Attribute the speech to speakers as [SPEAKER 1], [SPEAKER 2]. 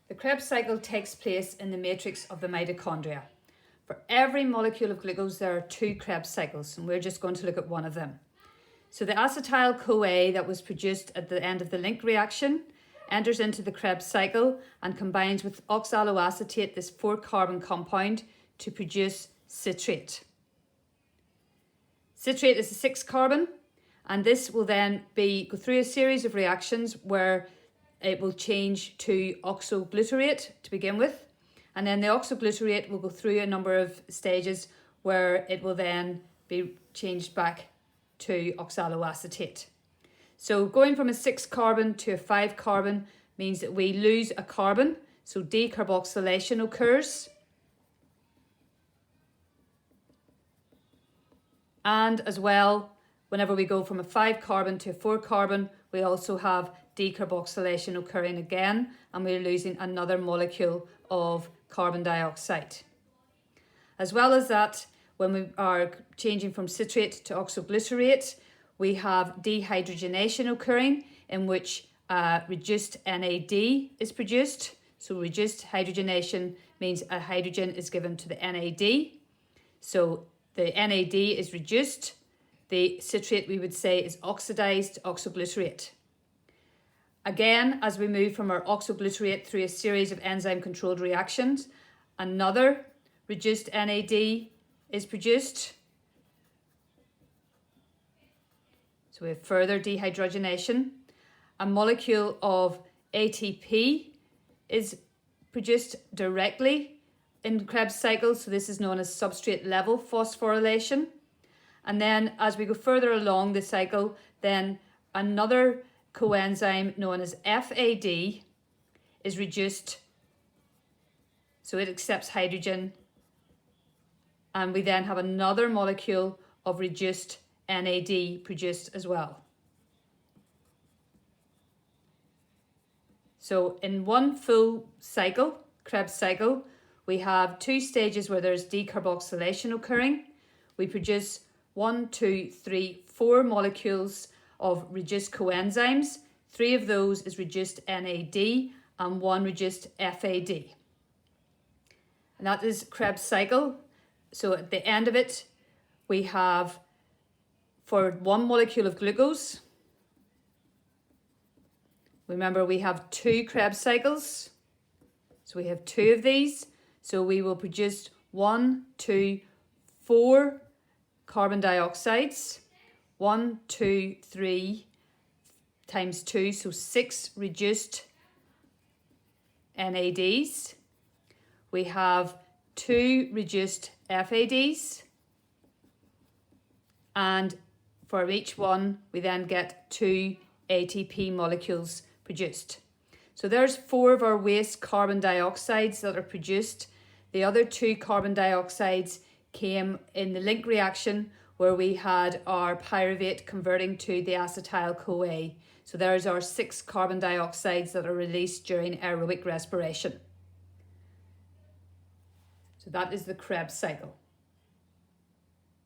[SPEAKER 1] The Krebs cycle takes place in the matrix of the mitochondria. For every molecule of glucose, there are 2 Krebs cycles, and we're just going to look at one of them. So the acetyl-CoA that was produced at the end of the link reaction enters into the Krebs cycle and combines with oxaloacetate, this 4-carbon compound, to produce citrate. Citrate is a 6-carbon, and this will then go through a series of reactions where it will change to oxoglutarate to begin with, and then the oxoglutarate will go through a number of stages where it will then be changed back to oxaloacetate. So going from a 6-carbon to a 5-carbon means that we lose a carbon, so decarboxylation occurs. And as well, whenever we go from a 5-carbon to a 4-carbon, we also have decarboxylation occurring again, and we're losing another molecule of carbon dioxide. As well as that, when we are changing from citrate to oxoglutarate, we have dehydrogenation occurring, in which reduced NAD is produced. So reduced hydrogenation means a hydrogen is given to the NAD. So the NAD is reduced. The citrate, we would say, is oxidized oxoglutarate. Again, as we move from our oxoglutarate through a series of enzyme-controlled reactions, another reduced NAD is produced. So we have further dehydrogenation. A molecule of ATP is produced directly in the Krebs cycle, so this is known as substrate level phosphorylation. And then as we go further along the cycle, then another coenzyme known as FAD is reduced, so it accepts hydrogen, and we then have another molecule of reduced NAD produced as well. So in one full cycle, Krebs cycle, we have 2 stages where there's decarboxylation occurring. We produce 1, 2, 3, 4 molecules of reduced coenzymes. 3 of those is reduced NAD and 1 reduced FAD. And that is Krebs cycle. So at the end of it, we have, for 1 molecule of glucose, remember we have 2 Krebs cycles. So we have 2 of these. So we will produce 1, 2, 4 carbon dioxides. 1, 2, 3 times 2, so 6 reduced NADs. We have 2 reduced FADs, and for each one we then get 2 ATP molecules produced. So there's 4 of our waste carbon dioxides that are produced. The other 2 carbon dioxides came in the link reaction where we had our pyruvate converting to the acetyl-CoA. So there's our 6 carbon dioxides that are released during aerobic respiration. So that is the Krebs cycle.